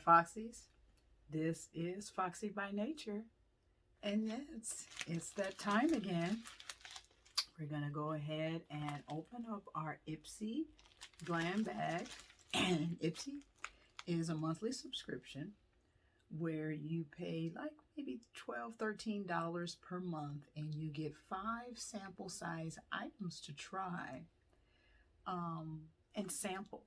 Foxies. This is Foxy by Nature. And yes, it's that time again. We're going to go ahead and open up our Ipsy Glam Bag. And Ipsy is a monthly subscription where you pay like maybe $12, $13 per month, and you get 5 sample size items to try and sample.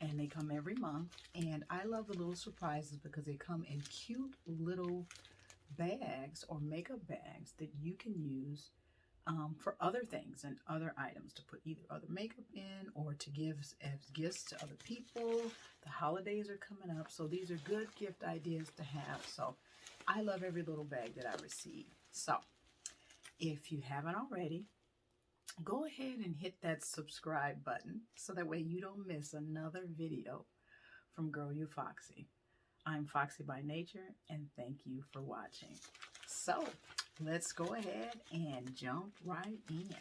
And they come every month. And I love the little surprises because they come in cute little bags or makeup bags that you can use for other things and other items, to put either other makeup in or to give as gifts to other people. The holidays are coming up, so these are good gift ideas to have. So I love every little bag that I receive. So if you haven't already, go ahead and hit that subscribe button so that way you don't miss another video from Girl You Foxy. I'm Foxy by Nature, and thank you for watching. So let's go ahead and jump right in.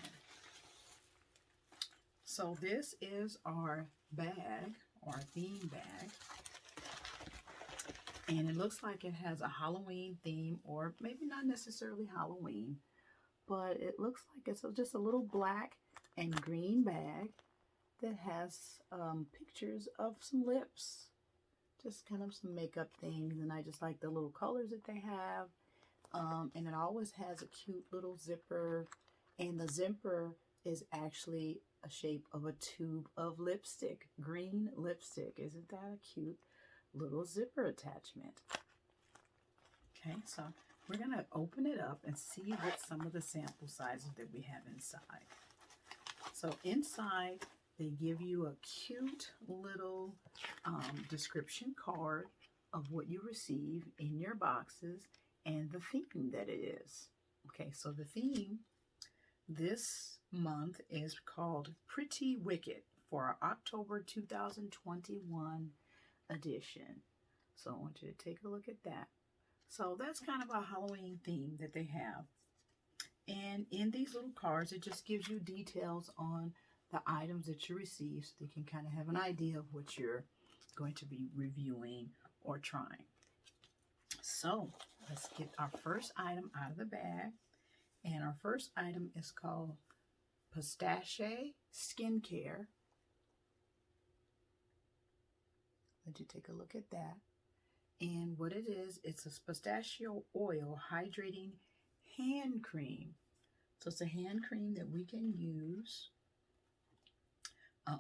So this is our bag, or theme bag. And it looks like it has a Halloween theme, or maybe not necessarily Halloween, but it looks like it's just a little black and green bag that has pictures of some lips. Just kind of some makeup things, and I just like the little colors that they have. And it always has a cute little zipper, and the zipper is actually a shape of a tube of lipstick, green lipstick. Isn't that a cute little zipper attachment? Okay, so we're going to open it up and see what some of the sample sizes that we have inside. So inside, they give you a cute little description card of what you receive in your boxes and the theme that it is. Okay, so the theme this month is called Pretty Wicked for our October 2021 edition. So I want you to take a look at that. So that's kind of a Halloween theme that they have. And in these little cards, it just gives you details on the items that you receive, so you can kind of have an idea of what you're going to be reviewing or trying. So let's get our first item out of the bag. And our first item is called Pistachio Skincare. Let you take a look at that. And what it is, it's a pistachio oil hydrating hand cream. So it's a hand cream that we can use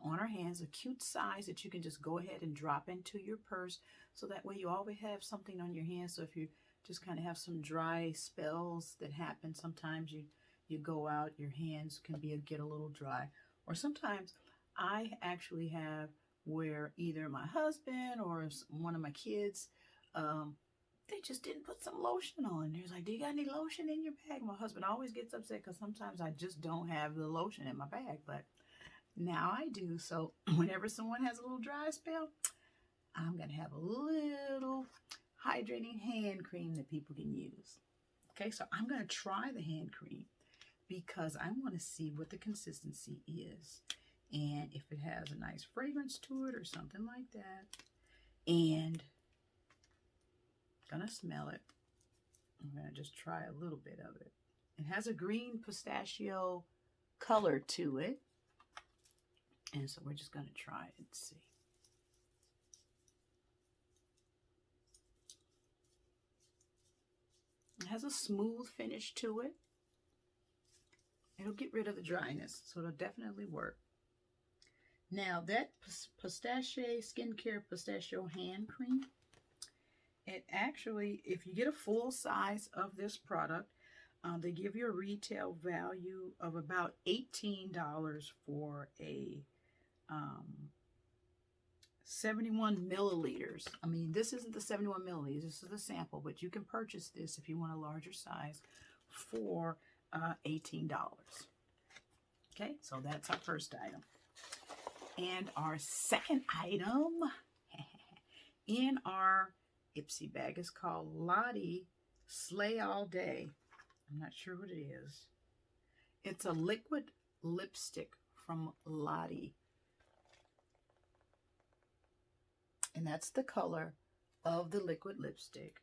on our hands, a cute size that you can just go ahead and drop into your purse, so that way you always have something on your hands. So if you just kind of have some dry spells that happen, sometimes you go out, your hands can get a little dry. Or sometimes I actually have where either my husband or one of my kids, they just didn't put some lotion on. They're like, do you got any lotion in your bag? My husband always gets upset because sometimes I just don't have the lotion in my bag, but now I do. So whenever someone has a little dry spell, I'm going to have a little hydrating hand cream that people can use. Okay, so I'm going to try the hand cream because I want to see what the consistency is and if it has a nice fragrance to it or something like that. And I'm going to smell it. I'm going to just try a little bit of it. It has a green pistachio color to it. And so we're just going to try it and see. It has a smooth finish to it. It'll get rid of the dryness, so it'll definitely work. Now that Pistachio Skincare Pistachio Hand Cream, it actually, if you get a full size of this product, they give you a retail value of about $18 for a 71 milliliters. I mean, this isn't the 71 milliliters, this is the sample, but you can purchase this if you want a larger size for $18. Okay, so that's our first item. And our second item in our Ipsy bag is called Lottie Slay All Day. I'm not sure what it is. It's a liquid lipstick from Lottie. And that's the color of the liquid lipstick.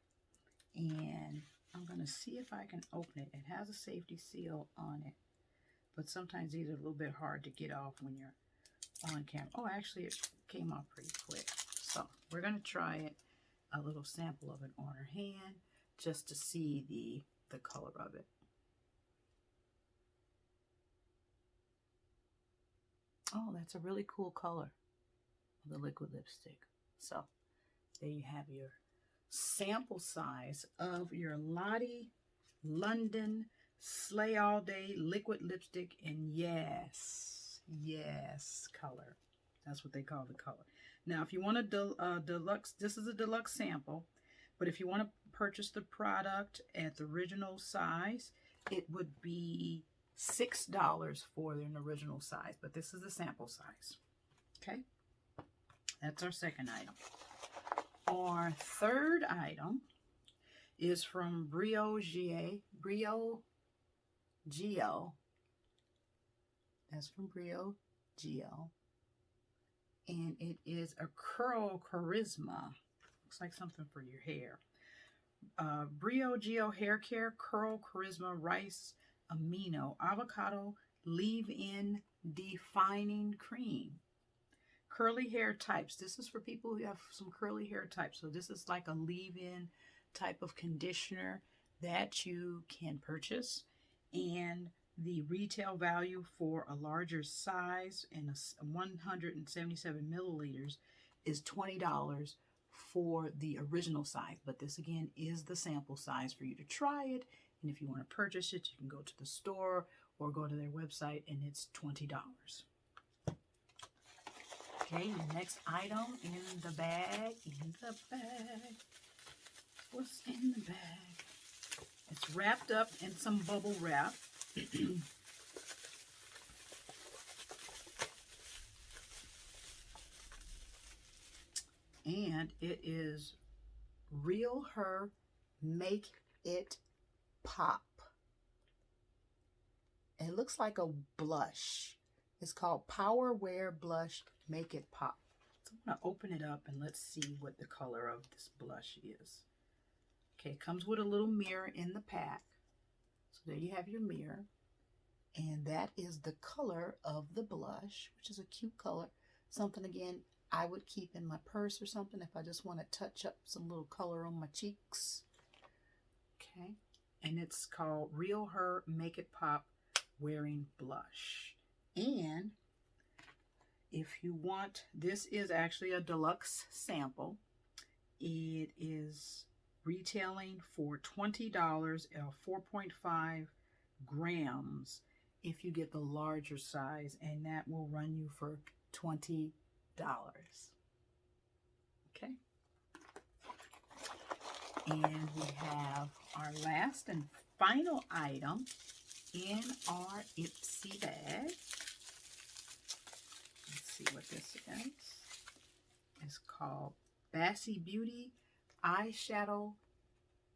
And I'm going to see if I can open it. It has a safety seal on it, but sometimes these are a little bit hard to get off when you're on camera. Oh, actually, it came off pretty quick. So we're going to try it, a little sample of it on her hand, just to see the color of it. Oh, that's a really cool color of the liquid lipstick. So there you have your sample size of your Lottie London Slay All Day liquid lipstick in yes color. That's what they call the color. Now, if you want a deluxe, this is a deluxe sample, but if you want to purchase the product at the original size, it would be $6 for an original size, but this is the sample size. Okay, that's our second item. Our third item is from Brio Geo. That's from Brio Geo. And it is a Curl Charisma. Looks like something for your hair. Brio Geo Hair Care Curl Charisma Rice Amino Avocado Leave-In Defining Cream. Curly hair types. This is for people who have some curly hair types. So this is like a leave-in type of conditioner that you can purchase. And the retail value for a larger size and a 177 milliliters is $20 for the original size. But this again is the sample size for you to try it. And if you want to purchase it, you can go to the store or go to their website, and it's $20. Okay, the next item in the bag, What's in the bag? It's wrapped up in some bubble wrap. And it is Real Her Make It Pop. It looks like a blush. It's called Power Wear Blush Make It Pop. So I'm going to open it up and let's see what the color of this blush is. Okay, it comes with a little mirror in the pack. So there you have your mirror. And that is the color of the blush, which is a cute color. Something, again, I would keep in my purse or something if I just want to touch up some little color on my cheeks. Okay, and it's called Real Her Make It Pop Wearing Blush. And if you want, this is actually a deluxe sample. It is retailing for $20 or 4.5 grams if you get the larger size, and that will run you for $20. Okay. And we have our last and final item in our Ipsy bag. Let's see what this is. It's called Bassy Beauty Eyeshadow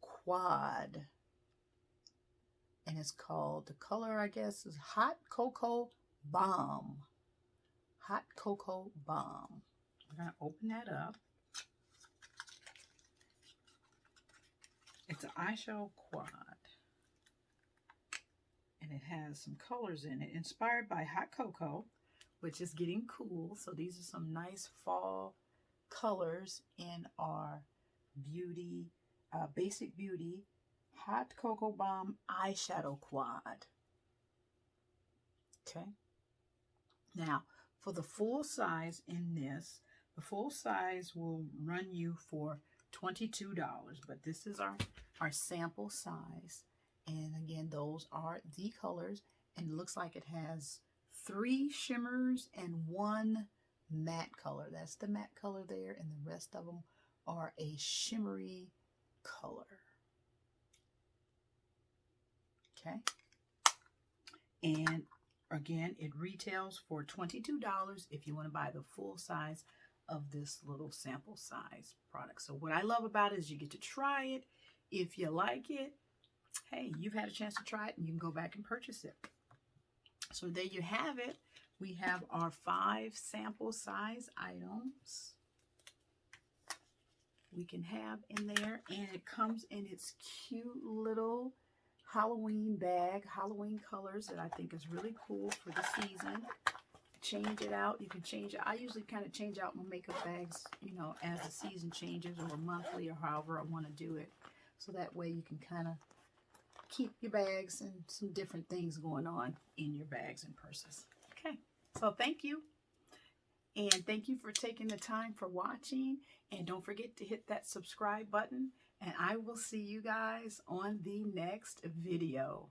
Quad. And it's called, the color, I guess, is Hot Cocoa Bomb. Hot Cocoa Bomb. We're going to open that up. It's an eyeshadow quad. And it has some colors in it, inspired by hot cocoa, which is getting cool. So these are some nice fall colors in our beauty, Basic Beauty Hot Cocoa Bomb Eyeshadow Quad. Okay. Now, for the full size in this, the full size will run you for $22, but this is our sample size. And again, those are the colors, and it looks like it has 3 shimmers and 1 matte color. That's the matte color there, and the rest of them are a shimmery color. Okay. And again, it retails for $22 if you want to buy the full size of this little sample size product. So what I love about it is you get to try it. If you like it, hey, you've had a chance to try it, and you can go back and purchase it. So there you have it. We have our 5 sample size items. we can have in there. And it comes in its cute little Halloween bag, Halloween colors that I think is really cool for the season. Change it out. You can change it. I usually kind of change out my makeup bags, you know, as the season changes, or monthly, or however I want to do it. So that way you can kind of keep your bags and some different things going on in your bags and purses. Okay, so thank you. And thank you for taking the time for watching. And don't forget to hit that subscribe button. And I will see you guys on the next video.